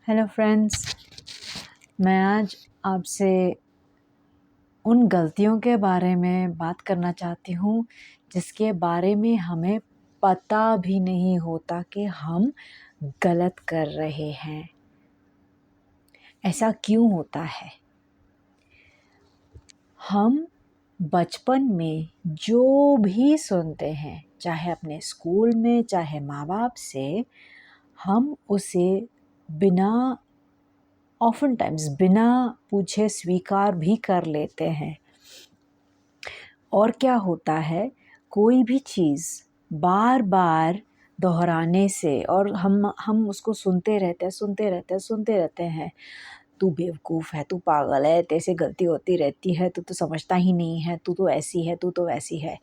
Hello friends, मैं आज आपसे उन गलतियों के बारे में बात करना चाहती हूँ जिसके बारे में हमें पता भी नहीं होता कि हम गलत कर रहे हैं। ऐसा क्यों होता है? हम बचपन में जो भी सुनते हैं, चाहे अपने स्कूल में, चाहे माँ बाप से, हम उसे बिना ऑफ़न टाइम्स बिना पूछे स्वीकार भी कर लेते हैं। और क्या होता है, कोई भी चीज़ बार-बार दोहराने से और हम उसको सुनते रहते हैं। तू बेवकूफ़ है, तू पागल है, तेरे से गलती होती रहती है, तू तो समझता ही नहीं है, तू तो ऐसी है, तू तो वैसी है।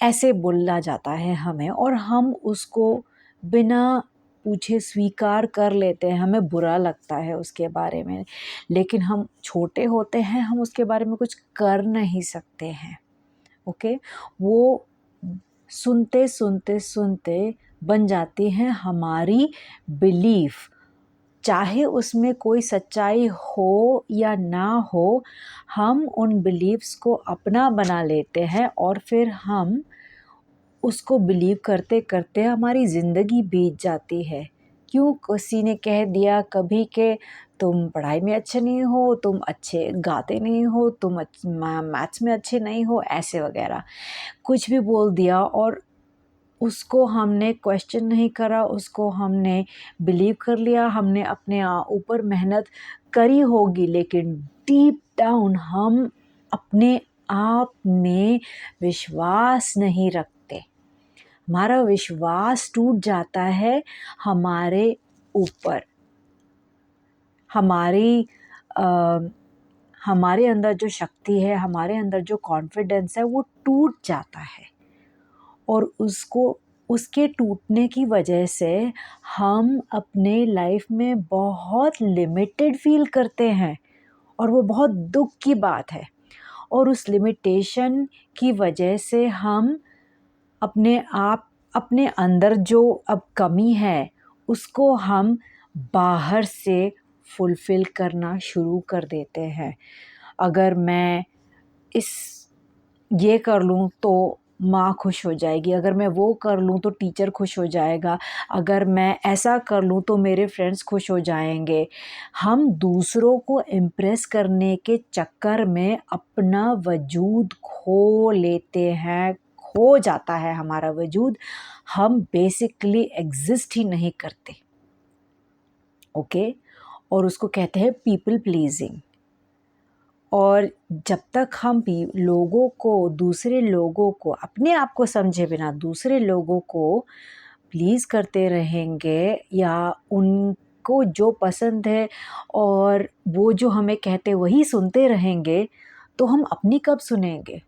ऐसे बोला जाता है हमें और हम उसको बिना पूछे स्वीकार कर लेते हैं, हमें बुरा लगता है उसके बारे में। लेकिन हम छोटे होते हैं, हम उसके बारे में कुछ कर नहीं सकते हैं, ओके? वो सुनते बन जाती हैं हमारी बिलीफ। चाहे उसमें कोई सच्चाई हो या ना हो, हम उन बिलीव्स को अपना बना लेते हैं और फिर हम उसको बिलीव करते-करते हमारी ज़िंदगी बीत जाती है। क्यों? किसी ने कह दिया कभी कि तुम पढ़ाई में अच्छे नहीं हो, तुम अच्छे गाते नहीं हो, तुम मैथ्स में अच्छे नहीं हो, ऐसे वगैरह। कुछ भी बोल दिया और उसको हमने क्वेश्चन नहीं करा, उसको हमने बिलीव कर लिया, हमने अपने ऊपर मेहनत करी होगी, लेकिन डीप डाउन हम अपने आप में विश्वास नहीं रखते। हमारा विश्वास टूट जाता है हमारे ऊपर। हमारी अ, हमारे अंदर जो शक्ति है, हमारे अंदर जो कॉन्फिडेंस है, वो टूट जाता है और उसके टूटने की वजह से हम अपने लाइफ में बहुत लिमिटेड फ़ील करते हैं और वो बहुत दुःख की बात है। और उस लिमिटेशन की वजह से हम अपने अंदर जो अब कमी है, उसको हम बाहर से फुलफ़िल करना शुरू कर देते हैं। अगर मैं इस ये कर लूँ तो माँ खुश हो जाएगी, अगर मैं वो कर लूँ तो टीचर खुश हो जाएगा, अगर मैं ऐसा कर लूँ तो मेरे फ्रेंड्स खुश हो जाएँगे। हम दूसरों को इम्प्रेस करने के चक्कर में अपना वजूद खो लेते हैं, खो जाता है हमारा वजूद। हम बेसिकली एग्ज़िस्ट ही नहीं करते, ओके? और उसको कहते हैं पीपल प्लीज़िंग। और जब तक हम दूसरे लोगों को अपने आप को समझे बिना दूसरे लोगों को प्लीज़ करते रहेंगे या उनको जो पसंद है और वो जो हमें कहते वही सुनते रहेंगे, तो हम अपनी कब सुनेंगे?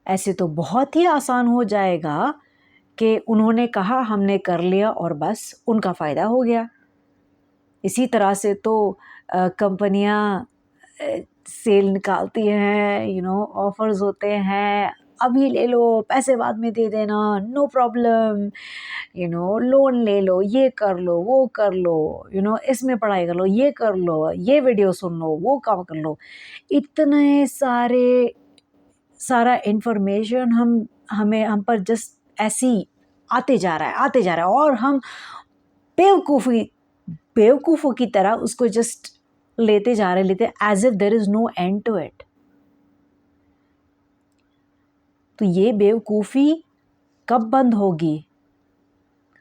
ऐसे तो बहुत ही आसान हो जाएगा कि उन्होंने कहा, हमने कर लिया और बस उनका फ़ायदा हो गया। इसी तरह से तो कंपनियाँ सेल निकालती हैं, ऑफ़र्स होते हैं, अभी ले लो, पैसे बाद में दे देना, नो प्रॉब्लम, लोन ले लो, ये कर लो, वो कर लो, इसमें पढ़ाई कर लो, ये कर लो, ये वीडियो सुन लो, वो काम कर लो। इतने सारा इन्फॉर्मेशन हम पर जस्ट ऐसे ही आते जा रहा है और हम बेवकूफ़ी बेवकूफ़ों की तरह उसको जस्ट लेते as if there is no end to it. तो ये बेवकूफ़ी कब बंद होगी?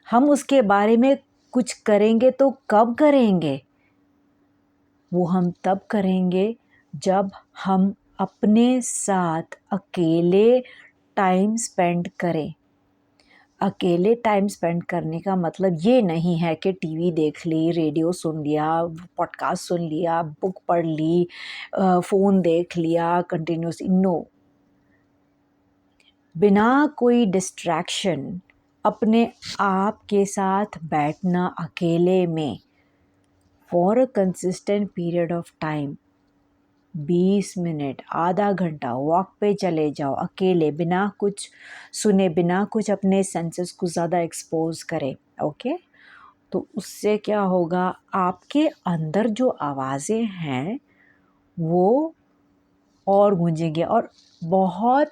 हम उसके बारे में कुछ करेंगे तो कब करेंगे? वो हम तब करेंगे जब हम अपने साथ अकेले टाइम स्पेंड करें। अकेले टाइम स्पेंड करने का मतलब ये नहीं है कि टीवी देख ली, रेडियो सुन लिया, पॉडकास्ट सुन लिया, बुक पढ़ ली, फ़ोन देख लिया कंटिन्यूअसली, नो। बिना कोई डिस्ट्रैक्शन अपने आप के साथ बैठना अकेले में for a consistent period of time, 20 minute, आधा घंटा वॉक पे चले जाओ अकेले, बिना कुछ सुने, बिना कुछ अपने सेंसेस को ज़्यादा एक्सपोज़ करें, ओके? तो उससे क्या होगा, आपके अंदर जो आवाज़ें हैं वो और गूंजेंगे। और बहुत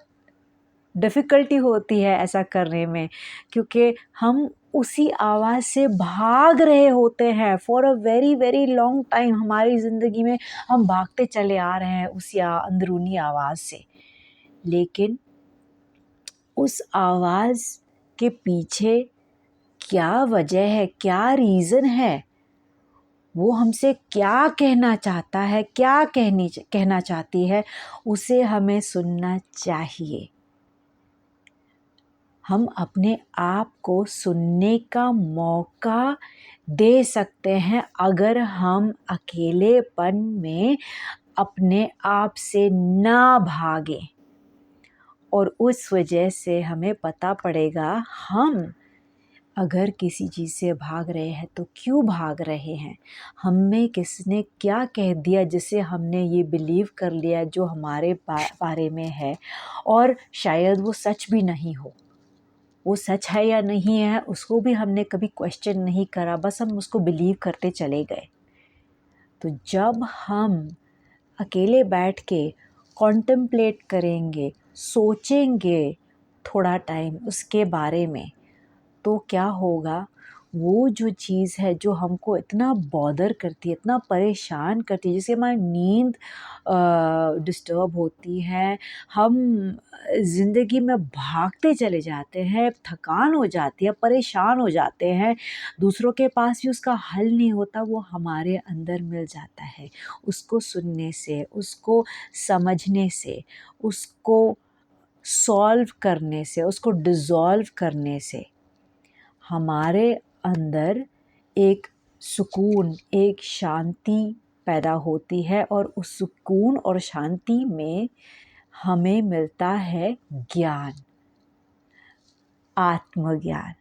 डिफ़िकल्टी होती है ऐसा करने में, क्योंकि हम उसी आवाज़ से भाग रहे होते हैं for a very very long time. हमारी ज़िंदगी में हम भागते चले आ रहे हैं उसी अंदरूनी आवाज़ से। लेकिन उस आवाज़ के पीछे क्या वजह है, क्या रीज़न है, वो हमसे क्या कहना चाहता है, क्या कहना चाहती है, उसे हमें सुनना चाहिए। हम अपने आप को सुनने का मौका दे सकते हैं अगर हम अकेलेपन में अपने आप से ना भागें। और उस वजह से हमें पता पड़ेगा हम अगर किसी चीज़ से भाग रहे हैं तो क्यों भाग रहे हैं, हमें किसने क्या कह दिया जिसे हमने ये बिलीव कर लिया जो हमारे बारे में है, और शायद वो सच भी नहीं हो। वो सच है या नहीं है उसको भी हमने कभी क्वेश्चन नहीं करा, बस हम उसको बिलीव करते चले गए। तो जब हम अकेले बैठ के कॉन्टेम्पलेट करेंगे, सोचेंगे थोड़ा टाइम उसके बारे में, तो क्या होगा, वो जो चीज़ है जो हमको इतना बॉदर करती है, इतना परेशान करती है, जिससे हमारी नींद डिस्टर्ब होती है, हम ज़िंदगी में भागते चले जाते हैं, थकान हो जाती है, परेशान हो जाते हैं, दूसरों के पास भी उसका हल नहीं होता, वो हमारे अंदर मिल जाता है। उसको सुनने से, उसको समझने से, उसको सॉल्व करने से, उसको डिज़ॉल्व करने से हमारे अंदर एक सुकून, एक शांति पैदा होती है। और उस सुकून और शांति में हमें मिलता है ज्ञान, आत्मज्ञान।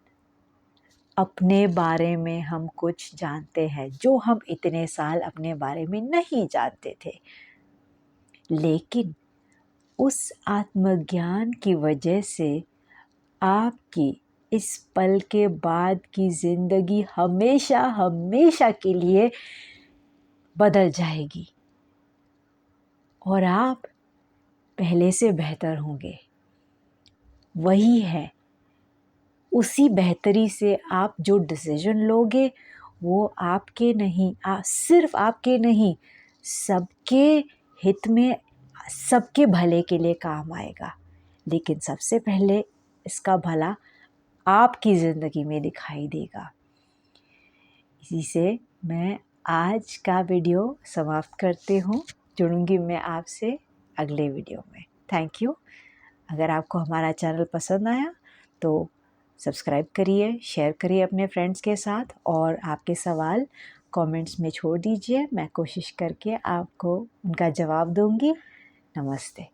अपने बारे में हम कुछ जानते हैं जो हम इतने साल अपने बारे में नहीं जानते थे। लेकिन उस आत्मज्ञान की वजह से आपकी इस पल के बाद की ज़िंदगी हमेशा हमेशा के लिए बदल जाएगी और आप पहले से बेहतर होंगे। वही है, उसी बेहतरी से आप जो डिसीजन लोगे वो आपके नहीं, सिर्फ आपके नहीं, सबके हित में, सबके भले के लिए काम आएगा। लेकिन सबसे पहले इसका भला आपकी ज़िंदगी में दिखाई देगा। इसी से मैं आज का वीडियो समाप्त करती हूँ। जुड़ूंगी मैं आपसे अगले वीडियो में। Thank you. अगर आपको हमारा चैनल पसंद आया तो सब्सक्राइब करिए, शेयर करिए अपने फ्रेंड्स के साथ, और आपके सवाल कमेंट्स में छोड़ दीजिए। मैं कोशिश करके आपको उनका जवाब दूंगी। नमस्ते।